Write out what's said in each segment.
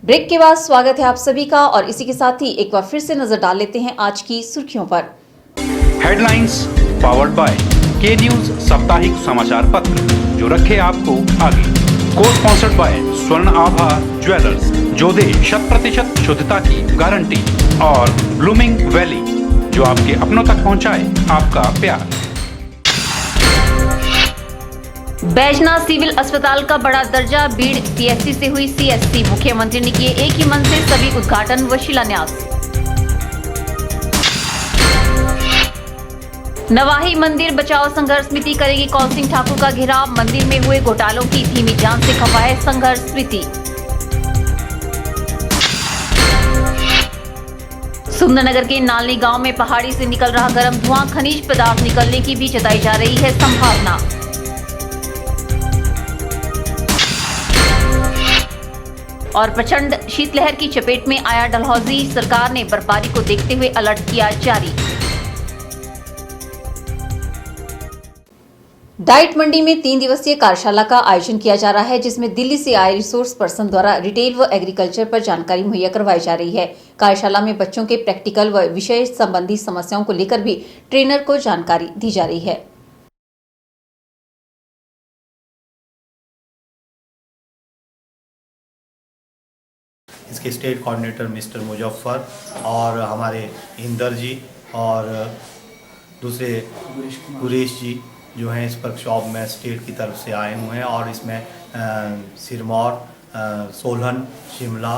Break के बाद स्वागत है आप सभी का और इसी के साथ ही एक बार फिर से नजर डाल लेते हैं आज की सुर्खियों पर। हेडलाइंस पावर्ड बाय के न्यूज साप्ताहिक समाचार पत्र, जो रखे आपको आगे। को स्पॉन्सर्ड बाय स्वर्ण आभा ज्वेलर्स, जो दे 100% शुद्धता की गारंटी, और ब्लूमिंग वैली, जो आपके अपनों तक पहुंचाए आपका प्यार। बैजनाथ सिविल अस्पताल का बड़ा दर्जा, बीड़ पीएससी से हुई सीएससी। मुख्यमंत्री ने किए एक ही मन से सभी उद्घाटन व शिलान्यास। नवाही मंदिर बचाओ संघर्ष समिति करेगी कौल सिंह ठाकुर का घेराव। मंदिर में हुए घोटालों की धीमी जांच से खफा है संघर्ष समिति। सुंदरनगर के नालनी गांव में पहाड़ी से निकल रहा गर्म धुआं, खनिज पदार्थ निकलने की भी जताई जा रही है संभावना। और प्रचंड शीतलहर की चपेट में आया डलहौजी, सरकार ने बर्फबारी को देखते हुए अलर्ट किया जारी। डाइट मंडी में 3 दिवसीय कार्यशाला का आयोजन किया जा रहा है, जिसमें दिल्ली से आए रिसोर्स पर्सन द्वारा रिटेल व एग्रीकल्चर पर जानकारी मुहैया करवाई जा रही है। कार्यशाला में बच्चों के प्रैक्टिकल व विषय संबंधी समस्याओं को लेकर भी ट्रेनर को जानकारी दी जा रही है। इसके स्टेट कोऑर्डिनेटर मिस्टर मुजफ्फर और हमारे इंदर जी और दूसरे गुरेश जी जो हैं इस वर्कशॉप में स्टेट की तरफ से आए हुए हैं, और इसमें सिरमौर, सोलन, शिमला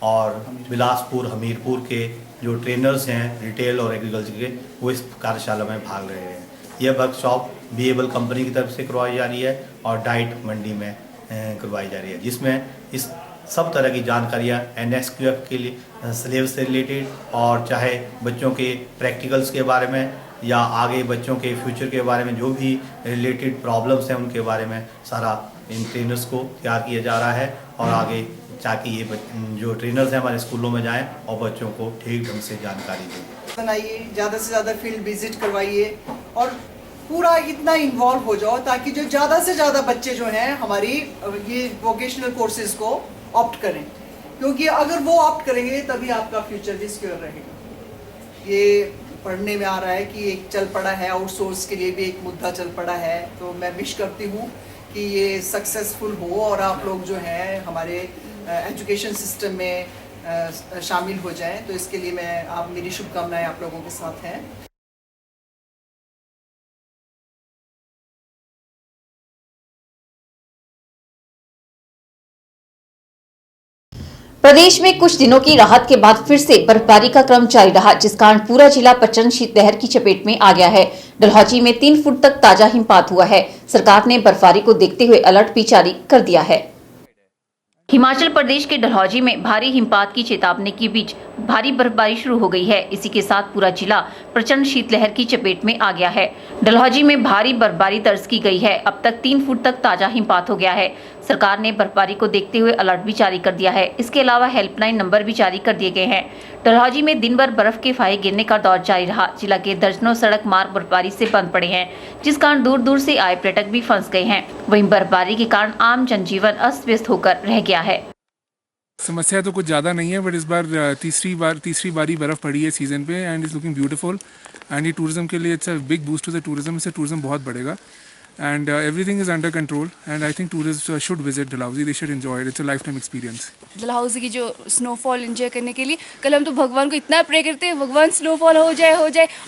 और बिलासपुर, हमीरपुर के जो ट्रेनर्स हैं रिटेल और एग्रीकल्चर के, वो इस कार्यशाला में भाग रहे हैं। यह वर्कशॉप बीएबल कंपनी की तरफ से करवाई जा रही है और डाइट मंडी में करवाई जा रही है, जिसमें इस सब तरह की जानकारियाँ एनएसक्यूएफ के लिए सिलेबस से रिलेटेड, और चाहे बच्चों के प्रैक्टिकल्स के बारे में या आगे बच्चों के फ्यूचर के बारे में जो भी रिलेटेड प्रॉब्लम्स हैं उनके बारे में सारा इन ट्रेनर्स को तैयार किया जा रहा है, और आगे ताकि ये जो ट्रेनर्स हैं हमारे स्कूलों में जाएं और बच्चों को ठीक ढंग से जानकारी दें। बनाइए, ज़्यादा से ज़्यादा फील्ड विजिट करवाइए और पूरा इतना इन्वॉल्व हो जाओ ताकि जो ज़्यादा से ज़्यादा बच्चे जो हैं हमारी ये वोकेशनल कोर्सेज को ऑप्ट करें, क्योंकि अगर वो ऑप्ट करेंगे तभी आपका फ्यूचर भी सिक्योर रहेगा। ये पढ़ने में आ रहा है कि एक चल पड़ा है, आउटसोर्स के लिए भी एक मुद्दा चल पड़ा है, तो मैं विश करती हूँ कि ये सक्सेसफुल हो और आप लोग जो हैं हमारे एजुकेशन सिस्टम में शामिल हो जाएं। तो इसके लिए मेरी शुभकामनाएं आप लोगों के साथ हैं। प्रदेश में कुछ दिनों की राहत के बाद फिर से बर्फबारी का क्रम जारी रहा, जिस कारण पूरा जिला प्रचंड शीतलहर की चपेट में आ गया है। डलहौजी में 3 फुट तक ताजा हिमपात हुआ है। सरकार ने बर्फबारी को देखते हुए अलर्ट भी जारी कर दिया है। हिमाचल प्रदेश के डलहौजी में भारी हिमपात की चेतावनी के बीच भारी बर्फबारी शुरू हो गई है। इसी के साथ पूरा जिला प्रचंड शीतलहर की चपेट में आ गया है। डलहौजी में भारी बर्फबारी दर्ज की गई है। अब तक 3 फुट तक ताजा हिमपात हो गया है। सरकार ने बर्फबारी को देखते हुए अलर्ट भी जारी कर दिया है। इसके अलावा हेल्पलाइन नंबर भी जारी कर दिए गए हैं। डलहौजी में दिन भर बर्फ के फाहे गिरने का दौर जारी रहा। जिला के दर्जनों सड़क मार्ग बर्फबारी से बंद पड़े हैं, जिस कारण दूर दूर से आए पर्यटक भी फंस गए हैं। वहीं बर्फबारी के कारण आम जनजीवन अस्त व्यस्त होकर रह गया है। समस्या तो कुछ ज़्यादा नहीं है, बट इस बार तीसरी बारी बर्फ़ पड़ी है सीज़न पे, and is looking beautiful, and ये टूरिज्म के लिए it's a big boost to the tourism. इससे टूरिज्म बहुत बढ़ेगा, and everything is under control, and I think tourist should visit Dalhousie, they should enjoy it, it's a lifetime experience. Dalhousie की जो snowfall enjoy करने के लिए कल हम तो भगवान को इतना प्रे करते हैं, भगवान स्नोफॉल हो जाए,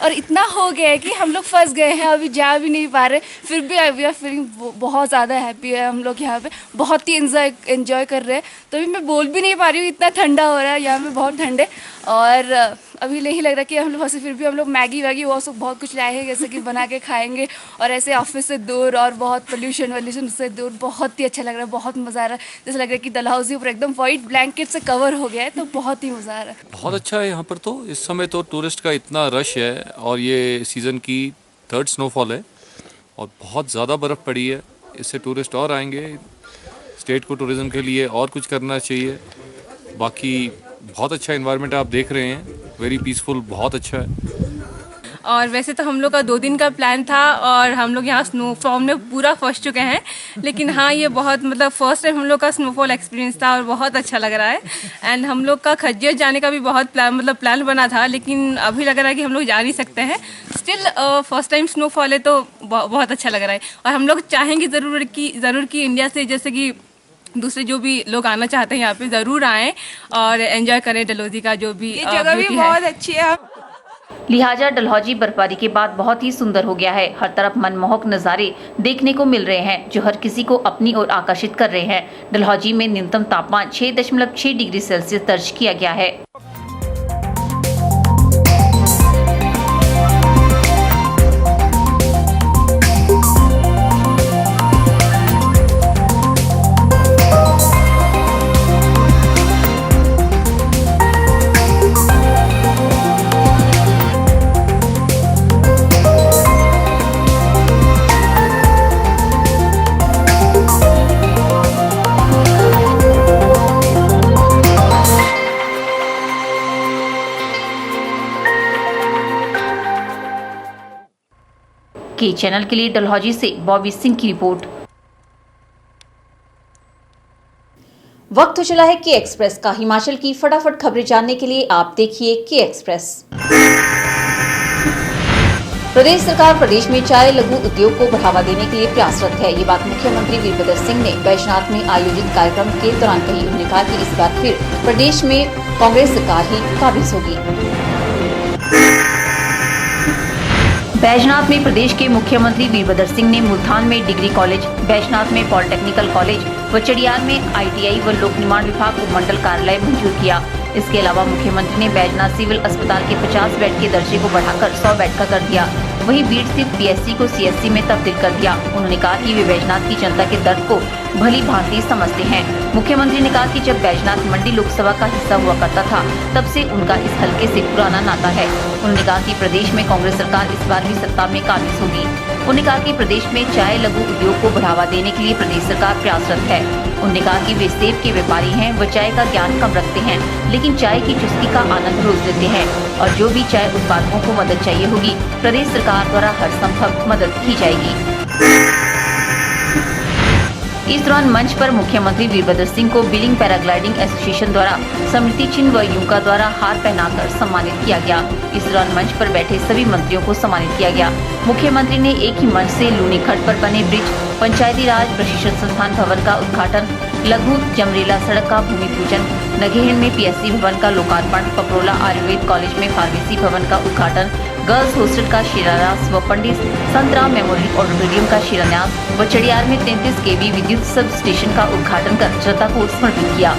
और इतना हो गया है कि हम लोग फंस गए हैं, अभी जा भी नहीं पा रहे। फिर भी वी आर फीलिंग बहुत ज़्यादा हैप्पी है। हम लोग यहाँ पे बहुत ही एंजॉय कर रहे हैं, तो अभी मैं बोल भी नहीं पा रही हूँ, इतना ठंडा हो रहा है यहाँ पे, बहुत ठंडे। और अभी नहीं लग रहा कि हम लोग फंसे, फिर भी हम लोग मैगी वैगी वो सब बहुत कुछ लाए हैं, जैसे कि बना के खाएंगे, और ऐसे ऑफिस से दूर और बहुत पोल्यूशन से दूर बहुत ही अच्छा लग रहा है, बहुत मज़ा आ रहा है। जैसे लग रहा है कि डलहौजी ऊपर एकदम वाइट ब्लैंकेट से कवर हो गया है, तो बहुत ही मज़ा आ रहा है। बहुत अच्छा है यहाँ पर। तो इस समय तो टूरिस्ट का इतना रश है, और ये सीज़न की 3rd स्नोफॉल है और बहुत ज़्यादा बर्फ़ पड़ी है। इससे टूरिस्ट और आएंगे। स्टेट को टूरिज़्म के लिए और कुछ करना चाहिए। बाकी बहुत अच्छा एनवायरनमेंट आप देख रहे हैं, वेरी पीसफुल, बहुत अच्छा है। और वैसे तो हम लोग का 2 दिन का प्लान था और हम लोग यहाँ स्नोफॉल में पूरा फंस चुके हैं, लेकिन हाँ ये बहुत मतलब फर्स्ट टाइम हम लोग का स्नोफॉल एक्सपीरियंस था और बहुत अच्छा लग रहा है। एंड हम लोग का खज्जियर जाने का भी बहुत प्लान बना था, लेकिन अभी लग रहा है कि हम लोग जा नहीं सकते हैं। स्टिल फर्स्ट टाइम स्नोफॉल है तो बहुत अच्छा लग रहा है और हम लोग चाहेंगे ज़रूर कि इंडिया से जैसे कि दूसरे जो भी लोग आना चाहते हैं यहाँ पे ज़रूर आएँ और एंजॉय करें डलहौजी का जो भी जगह भी बहुत अच्छी है। लिहाजा डलहौजी बर्फबारी के बाद बहुत ही सुंदर हो गया है। हर तरफ मनमोहक नज़ारे देखने को मिल रहे हैं जो हर किसी को अपनी ओर आकर्षित कर रहे हैं। डलहौजी में न्यूनतम तापमान 6.6 डिग्री सेल्सियस दर्ज किया गया है। के चैनल के लिए डलहौजी से बॉबी सिंह की रिपोर्ट। वक्त हो चला है के एक्सप्रेस का। हिमाचल की फटाफट खबरें जानने के लिए आप देखिए के एक्सप्रेस। प्रदेश सरकार प्रदेश में चाय लघु उद्योग को बढ़ावा देने के लिए प्रयासरत है। ये बात मुख्यमंत्री वीरभद्र सिंह ने बैजनाथ में आयोजित कार्यक्रम के दौरान कही। उन्होंने कहा कि इस बार फिर प्रदेश में कांग्रेस सरकार ही काबिज होगी। बैजनाथ में प्रदेश के मुख्यमंत्री वीरभद्र सिंह ने मुल्तान में डिग्री कॉलेज, बैजनाथ में पॉलिटेक्निकल कॉलेज व चडियार में ITI व लोक निर्माण विभाग को मंडल कार्यालय मंजूर किया। इसके अलावा मुख्यमंत्री ने बैजनाथ सिविल अस्पताल के 50 बेड के दर्जे को बढ़ाकर 100 बेड का कर दिया। वहीं बीड़ स्थित PSC को CSC में तब्दील कर दिया। उन्होंने कहा कि वे बैजनाथ की जनता के दर्द को भली भांति समझते हैं। मुख्यमंत्री ने कहा कि जब बैजनाथ मंडी लोकसभा का हिस्सा हुआ करता था तब से उनका इस हलके से पुराना नाता है। उन्होंने कहा कि प्रदेश में कांग्रेस सरकार इस बार भी सत्ता में काबिज होगी। उन्होंने कहा कि प्रदेश में चाय लघु उद्योग को बढ़ावा देने के लिए प्रदेश सरकार प्रयासरत है। उन्होंने कहा कि वे सेब के व्यापारी हैं, व चाय का ज्ञान कम रखते हैं, लेकिन चाय की चुस्की का आनंद रोज लेते हैं और जो भी चाय उत्पादकों को मदद चाहिए होगी प्रदेश सरकार द्वारा हर संभव मदद की जाएगी। इस दौरान मंच पर मुख्यमंत्री वीरभद्र सिंह को बिलिंग पैराग्लाइडिंग एसोसिएशन द्वारा स्मृति चिन्ह व यूका द्वारा हार पहनाकर सम्मानित किया गया। इस दौरान मंच पर बैठे सभी मंत्रियों को सम्मानित किया गया। मुख्यमंत्री ने एक ही मंच से लूनी खड्ड पर बने ब्रिज, पंचायती राज प्रशिक्षण संस्थान भवन का उद्घाटन, लघु जमरेला सड़क का भूमि पूजन, नगेहन में PSC भवन का लोकार्पण, पपरोला आयुर्वेद कॉलेज में फार्मेसी भवन का उद्घाटन, गर्ल्स हॉस्टल का शिलान्यास व पंडित संतराम मेमोरियल ऑडिटोरियम का शिलान्यास व चडियार में 33 kV विद्युत सब स्टेशन का उद्घाटन कर जनता को समर्पित किया।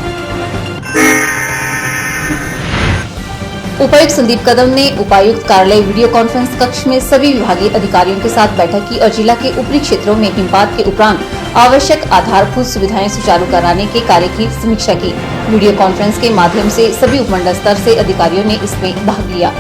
उपायुक्त संदीप कदम ने उपायुक्त कार्यालय वीडियो कॉन्फ्रेंस कक्ष में सभी विभागीय अधिकारियों के साथ बैठक की और जिला के ऊपरी क्षेत्रों में हिमपात के उपरांत आवश्यक आधारभूत सुविधाएं सुचारू कराने के कार्य की समीक्षा की। वीडियो कॉन्फ्रेंस के माध्यम से सभी उपमंडल स्तर से अधिकारियों ने इसमें भाग लिया।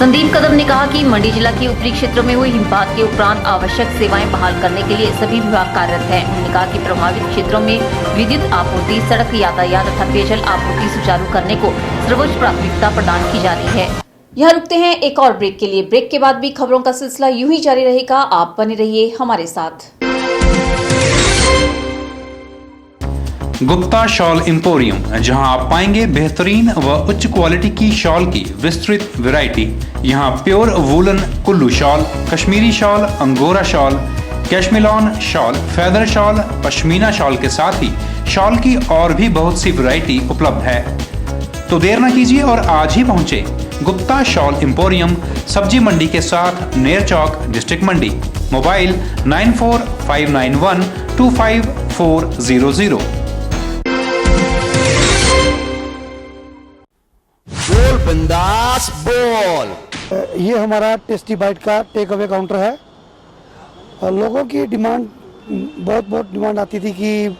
संदीप कदम ने कहा कि मंडी जिला के ऊपरी क्षेत्रों में हुए हिमपात के उपरांत आवश्यक सेवाएं बहाल करने के लिए सभी विभाग कार्यरत हैं। उन्होंने कहा कि प्रभावित क्षेत्रों में विद्युत आपूर्ति, सड़क यातायात तथा पेयजल आपूर्ति सुचारू करने को सर्वोच्च प्राथमिकता प्रदान की जा रही है। यहाँ रुकते हैं एक और ब्रेक के लिए। ब्रेक के बाद भी खबरों का सिलसिला यूं ही जारी रहेगा। आप बने रहिए हमारे साथ। गुप्ता शॉल एम्पोरियम, जहां आप पाएंगे बेहतरीन व उच्च क्वालिटी की शॉल की विस्तृत वैरायटी। यहां pure woolen Kullu shawl, Kashmiri shawl, angora shawl, cashmilon shawl, feather shawl, pashmina shawl के साथ ही शॉल की और भी बहुत सी वैरायटी उपलब्ध है। तो देर न कीजिए और आज ही पहुंचे गुप्ता शॉल एम्पोरियम, सब्जी मंडी के साथ नेर चौक, डिस्ट्रिक्ट मंडी। मोबाइल 9459125400। बोल बिंदास बोल। ये हमारा टेस्टी बाइट का टेक अवे काउंटर है। और लोगों की डिमांड बहुत डिमांड आती थी कि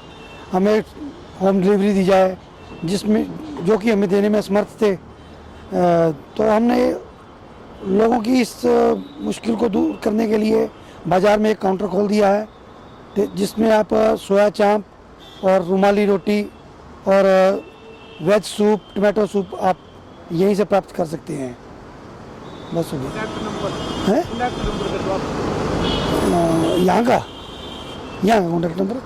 हमें होम डिलीवरी दी जाए, जिसमें जो कि हमें देने में असमर्थ थे। तो हमने लोगों की इस मुश्किल को दूर करने के लिए बाज़ार में एक काउंटर खोल दिया है, जिसमें आप सोया चांप और रुमाली रोटी और वेज सूप, टमाटो सूप आप यहीं से प्राप्त कर सकते हैं। बस हो गया है यहाँ का कॉन्टैक्ट नंबर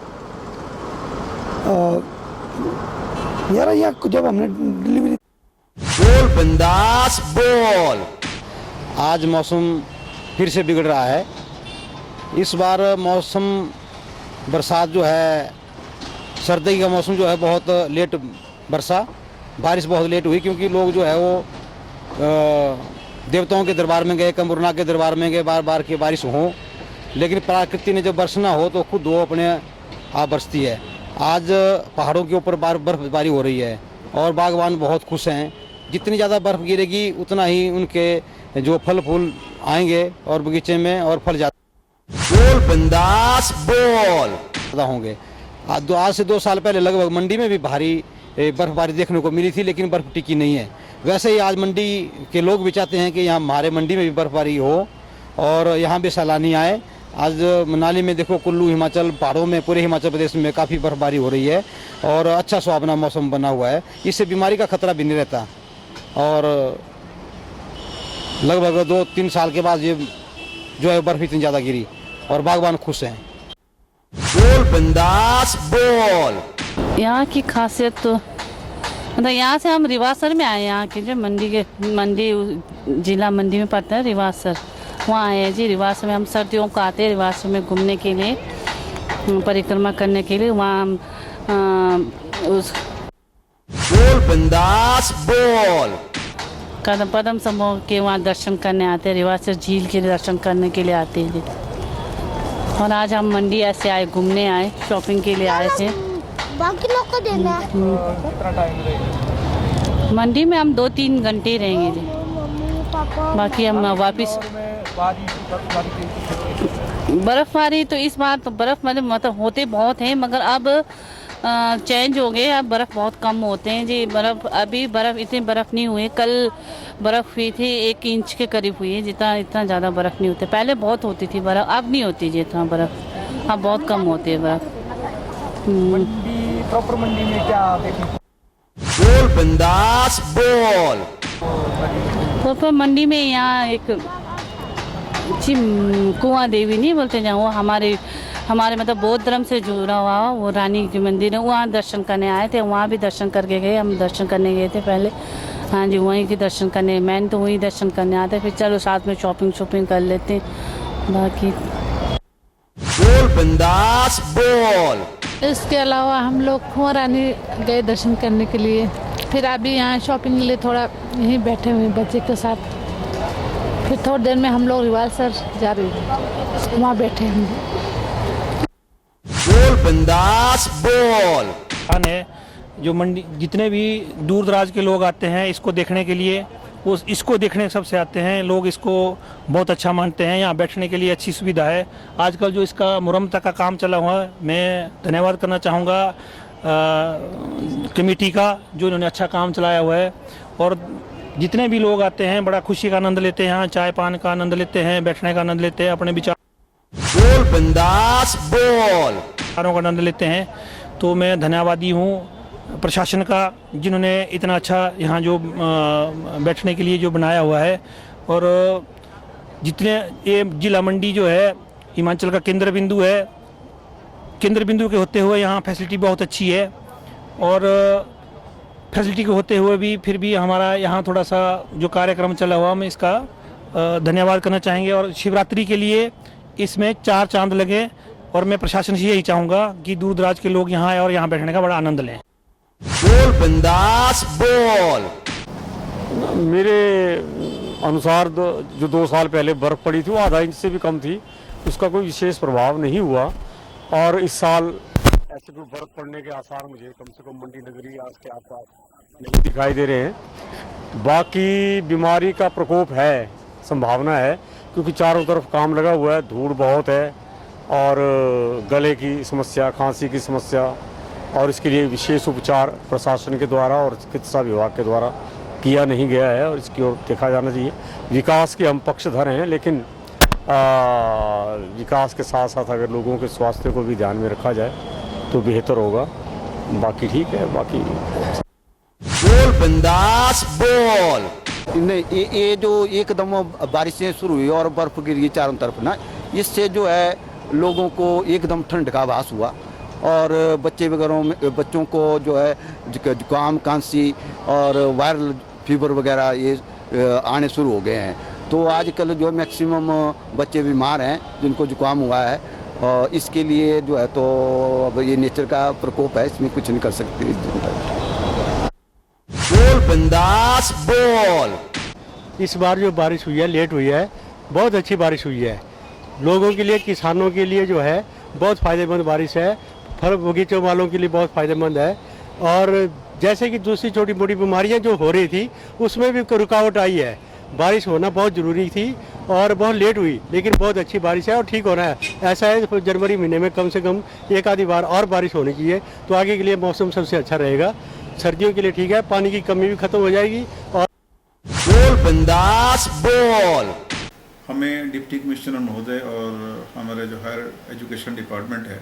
यार, यहाँ जब हमने डिलीवरी। बोल बिंदास बोल। आज मौसम फिर से बिगड़ रहा है। इस बार मौसम बरसात जो है, सर्दी का मौसम जो है बहुत लेट बरसा, बारिश बहुत लेट हुई, क्योंकि लोग जो है वो देवताओं के दरबार में गए, कमरुना के दरबार में गए, बार बार की बारिश हो, लेकिन प्रकृति ने जब बरसना हो तो खुद वो अपने आप बरसती है। आज पहाड़ों के ऊपर बर्फबारी हो रही है और बागवान बहुत खुश हैं। जितनी ज़्यादा बर्फ़ गिरेगी उतना ही उनके जो फल फूल आएंगे और बगीचे में और फल बोल बिंदास बोल होंगे। आज से 2 साल पहले लगभग मंडी में भी भारी बर्फबारी देखने को मिली थी, लेकिन बर्फ़ टिकी नहीं है। वैसे ही आज मंडी के लोग भी चाहते हैं कि यहाँ हमारे मंडी में भी बर्फबारी हो और यहाँ भी सैलानी आए। आज मनाली में देखो, कुल्लू, हिमाचल पहाड़ों में, पूरे हिमाचल प्रदेश में काफ़ी बर्फबारी हो रही है और अच्छा सुहावना मौसम बना हुआ है। इससे बीमारी का खतरा भी नहीं रहता और लगभग 2-3 साल के बाद ये जो है बर्फ इतनी ज़्यादा गिरी और बागवान खुश हैं। बोल बिंदास बोल। यहाँ की खासियत तो मतलब यहाँ से हम रिवासर में आए। यहाँ के जो मंडी जिला मंडी में पड़ता है रिवासर, वहाँ आए हैं जी। रिवासर में हम सर्दियों को आते हैं रिवासर में घूमने के लिए, परिक्रमा करने के लिए। वहाँ हम बोल बिंदास बोल। पदम समूह के वहाँ दर्शन करने आते हैं, रिवासर झील के दर्शन करने के लिए आते हैं जी। और आज हम मंडी ऐसे आए, घूमने आए, शॉपिंग के लिए आए थे। बाकी लोग को देना है। मंडी में हम 2-3 घंटे रहेंगे जी, बाकी हम वापिस। बर्फबारी तो इस बार तो बर्फ मतलब होते बहुत हैं, मगर अब चेंज हो गए। अब बर्फ़ बहुत कम होते हैं जी। अभी बर्फ़ इतनी बर्फ़ नहीं हुई। कल बर्फ़ हुई थी 1 इंच के करीब हुई है। इतना ज़्यादा बर्फ़ नहीं होती। पहले बहुत होती थी बर्फ़, अब नहीं होती जी इतना बर्फ़। अब बहुत कम होती है बर्फ़। प्रॉपर मंडी में क्या देखें? बोल बिंदास बोल। प्रॉपर मंडी में यहाँ एक कुआं देवी नहीं बोलते, जहाँ वो हमारे मतलब बौद्ध धर्म से जुड़ा हुआ वो रानी की मंदिर है। वहाँ दर्शन करने आए थे, वहाँ भी दर्शन करके गए। हम दर्शन करने गए थे पहले, हाँ जी, वहीं के दर्शन करने। मैंने तो वहीं दर्शन करने आते, फिर चलो साथ में शॉपिंग कर लेते। बाकी बोल बिंदास बोल। इसके अलावा हम लोग कुआं रानी गए दर्शन करने के लिए। फिर अभी यहाँ शॉपिंग के लिए थोड़ा यहीं बैठे हुए बच्चे के साथ। फिर थोड़ी देर में हम लोग रिवासर जा रहे हैं, वहाँ बैठे हम। बोल बिंदास बोल। जो मंडी जितने भी दूर दराज के लोग आते हैं इसको देखने के लिए, वो इसको देखने सबसे आते हैं लोग। इसको बहुत अच्छा मानते हैं। यहाँ बैठने के लिए अच्छी सुविधा है। आजकल जो इसका मुरम्मत का काम चला हुआ है, मैं धन्यवाद करना चाहूँगा कमेटी का, जो इन्होंने अच्छा काम चलाया हुआ है। और जितने भी लोग आते हैं बड़ा खुशी का आनंद लेते हैं, यहाँ चाय पान का आनंद लेते हैं, बैठने का आनंद लेते हैं, अपने विचार बोल बिंदास बोल का आनंद लेते हैं। तो मैं धन्यवादी हूँ प्रशासन का, जिन्होंने इतना अच्छा यहाँ जो बैठने के लिए जो बनाया हुआ है। और जितने ये जिला मंडी जो है हिमाचल का केंद्र बिंदु है, केंद्र बिंदु के होते हुए यहाँ फैसिलिटी बहुत अच्छी है। और फैसिलिटी के होते हुए भी फिर भी हमारा यहाँ थोड़ा सा जो कार्यक्रम चला हुआ, हम इसका धन्यवाद करना चाहेंगे। और शिवरात्रि के लिए इसमें 4 चांद लगे और मैं प्रशासन से यही चाहूँगा कि दूर दराज के लोग यहाँ आए और यहाँ बैठने का बड़ा आनंद लें। बोल बिंदास बोल। मेरे अनुसार जो 2 साल पहले बर्फ़ पड़ी थी वो आधा इंच से भी कम थी, उसका कोई विशेष प्रभाव नहीं हुआ। और इस साल ऐसे कोई बर्फ़ पड़ने के आसार मुझे कम से कम मंडी नगरी आज के आसपास नहीं दिखाई दे रहे हैं। बाकी बीमारी का प्रकोप है, संभावना है, क्योंकि चारों तरफ काम लगा हुआ है, धूड़ बहुत है और गले की समस्या, खांसी की समस्या, और इसके लिए विशेष उपचार प्रशासन के द्वारा और चिकित्सा विभाग के द्वारा किया नहीं गया है और इसकी ओर देखा जाना चाहिए। विकास के हम पक्षधर हैं, लेकिन विकास के साथ साथ अगर लोगों के स्वास्थ्य को भी ध्यान में रखा जाए तो बेहतर होगा। बाकी ठीक है। बाकी बिंदास बोल। नहीं, ये जो एकदम बारिशें शुरू हुई और बर्फ गिरी चारों तरफ ना, इससे जो है लोगों को एकदम ठंड का आभास हुआ और बच्चों को जो है जुकाम, खांसी और वायरल फीवर वगैरह ये आने शुरू हो गए हैं। तो आजकल जो मैक्सिमम बच्चे बीमार हैं जिनको जुकाम हुआ है, और इसके लिए जो है तो अब ये नेचर का प्रकोप है, इसमें कुछ नहीं कर सकते। बोल बिंदास बोल। इस बार जो बारिश हुई है, लेट हुई है, बहुत अच्छी बारिश हुई है। लोगों के लिए, किसानों के लिए जो है बहुत फ़ायदेमंद बारिश है, फल बगीचों वालों के लिए बहुत फ़ायदेमंद है। और जैसे कि दूसरी छोटी मोटी बीमारियां जो हो रही थी उसमें भी रुकावट आई है। बारिश होना बहुत ज़रूरी थी और बहुत लेट हुई, लेकिन बहुत अच्छी बारिश है और ठीक हो रहा है। ऐसा है जनवरी महीने में कम से कम एक आधी बार और बारिश होनी चाहिए, तो आगे के लिए मौसम सबसे अच्छा रहेगा। सर्दियों के लिए ठीक है, पानी की कमी भी खत्म हो जाएगी। और बोल बिंदास बोल। हमें डिप्टी कमिश्नर महोदय और हमारे जो हायर एजुकेशन डिपार्टमेंट है,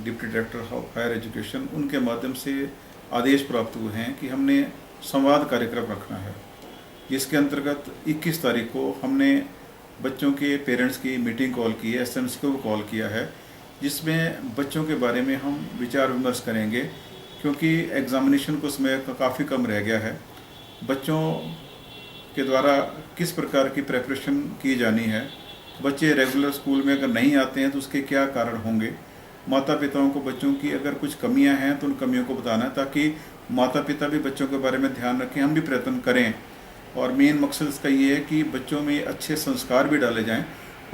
deputy director of higher education, उनके माध्यम से आदेश प्राप्त हुए हैं कि हमने संवाद कार्यक्रम रखना है, जिसके अंतर्गत 21 तारीख को हमने बच्चों के पेरेंट्स की मीटिंग कॉल की है, एसएमसी को कॉल किया है, जिसमें बच्चों के बारे में हम विचार विमर्श करेंगे, क्योंकि एग्जामिनेशन को समय काफ़ी कम रह गया है। बच्चों के द्वारा किस प्रकार की प्रेपरेशन की जानी है, बच्चे रेगुलर स्कूल में अगर नहीं आते हैं तो उसके क्या कारण होंगे, माता पिताओं को बच्चों की अगर कुछ कमियां हैं तो उन कमियों को बताना है, ताकि माता पिता भी बच्चों के बारे में ध्यान रखें, हम भी प्रयत्न करें। और मेन मकसद इसका ये है कि बच्चों में अच्छे संस्कार भी डाले जाएं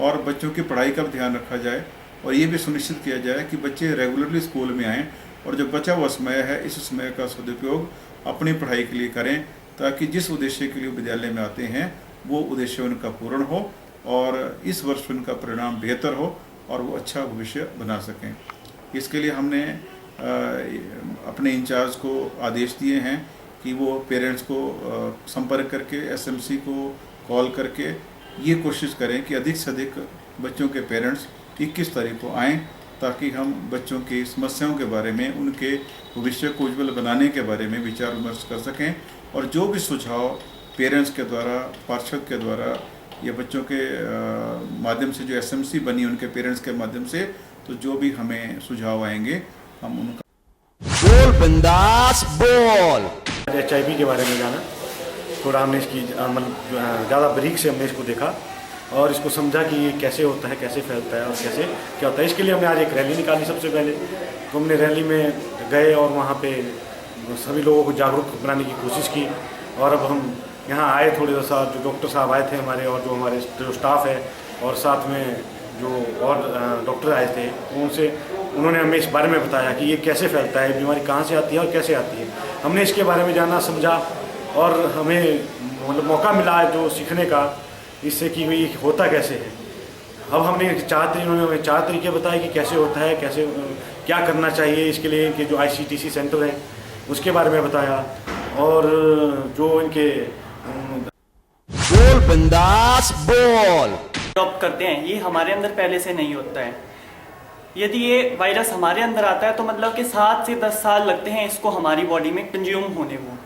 और बच्चों की पढ़ाई का भी ध्यान रखा जाए, और ये भी सुनिश्चित किया जाए कि बच्चे रेगुलरली स्कूल में आएँ और जो बचा हुआ समय है इस समय का सदुपयोग अपनी पढ़ाई के लिए करें, ताकि जिस उद्देश्य के लिए विद्यालय में आते हैं वो उद्देश्य उनका पूर्ण हो और इस वर्ष उनका परिणाम बेहतर हो और वो अच्छा भविष्य बना सकें। इसके लिए हमने अपने इंचार्ज को आदेश दिए हैं कि वो पेरेंट्स को संपर्क करके, एसएमसी को कॉल करके ये कोशिश करें कि अधिक से अधिक बच्चों के पेरेंट्स 21 तारीख को आएँ, ताकि हम बच्चों की समस्याओं के बारे में, उनके भविष्य को उज्ज्वल बनाने के बारे में विचार विमर्श कर सकें, और जो भी सुझाव पेरेंट्स के द्वारा, पार्षद के द्वारा या बच्चों के माध्यम से जो एसएमसी बनी उनके पेरेंट्स के माध्यम से, तो जो भी हमें सुझाव आएंगे हम उनका। बोल बिंदास बोल। HIV के बारे में जाना, थोड़ा हमने इसकी ज़्यादा बारीक से हमने इसको देखा और इसको समझा कि ये कैसे होता है, कैसे फैलता है और कैसे क्या होता है। इसके लिए हमने आज एक रैली निकाली। सबसे पहले तो हमने रैली में गए और वहाँ पे सभी लोगों को जागरूक बनाने की कोशिश की, और अब हम यहाँ आए थोड़े सा, जो डॉक्टर साहब आए थे हमारे और जो हमारे जो स्टाफ है और साथ में जो और डॉक्टर आए थे, उन्होंने हमें इस बारे में बताया कि ये कैसे फैलता है, बीमारी कहाँ से आती है और कैसे आती है। हमने इसके बारे में जाना, समझा और हमें मतलब मौका मिला जो सीखने का, इससे कि ये होता कैसे है। अब हमने उन्होंने हमें 4 तरीके बताए कि कैसे होता है, कैसे क्या करना चाहिए। इसके लिए इनके जो ICTC सेंटर हैं उसके बारे में बताया, और जो इनके बोल बिंदास बोल अडॉप्ट करते हैं, ये हमारे अंदर पहले से नहीं होता है। यदि ये वायरस हमारे अंदर आता है तो मतलब कि 7 से 10 साल लगते हैं इसको हमारी बॉडी में कंज्यूम होने को।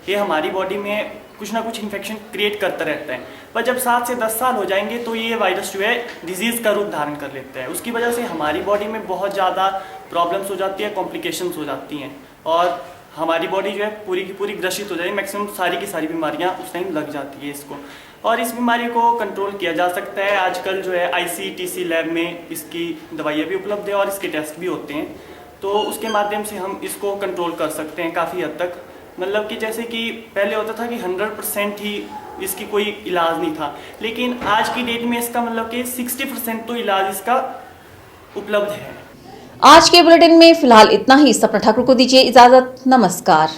ये हमारी बॉडी में कुछ ना कुछ इन्फेक्शन क्रिएट करता रहता है, पर जब 7 से 10 साल हो जाएंगे तो ये वायरस जो है डिजीज़ का रूप धारण कर लेता है। उसकी वजह से हमारी बॉडी में बहुत ज़्यादा प्रॉब्लम्स हो जाती है, कॉम्प्लिकेशंस हो जाती हैं, और हमारी बॉडी जो है पूरी की पूरी ग्रसित हो जाती है। मैक्सिमम सारी की सारी बीमारियाँ उस टाइम लग जाती है इसको, और इस बीमारी को कंट्रोल किया जा सकता है। आजकल जो है ICTC लैब में इसकी दवाइयाँ भी उपलब्ध है और इसके टेस्ट भी होते हैं, तो उसके माध्यम से हम इसको कंट्रोल कर सकते हैं काफ़ी हद तक। मतलब कि जैसे कि पहले होता था कि 100% ही इसकी कोई इलाज नहीं था, लेकिन आज की डेट में इसका मतलब कि 60% तो इलाज इसका उपलब्ध है। आज के बुलेटिन में फिलहाल इतना ही। सपना ठाकुर को दीजिए इजाजत। नमस्कार।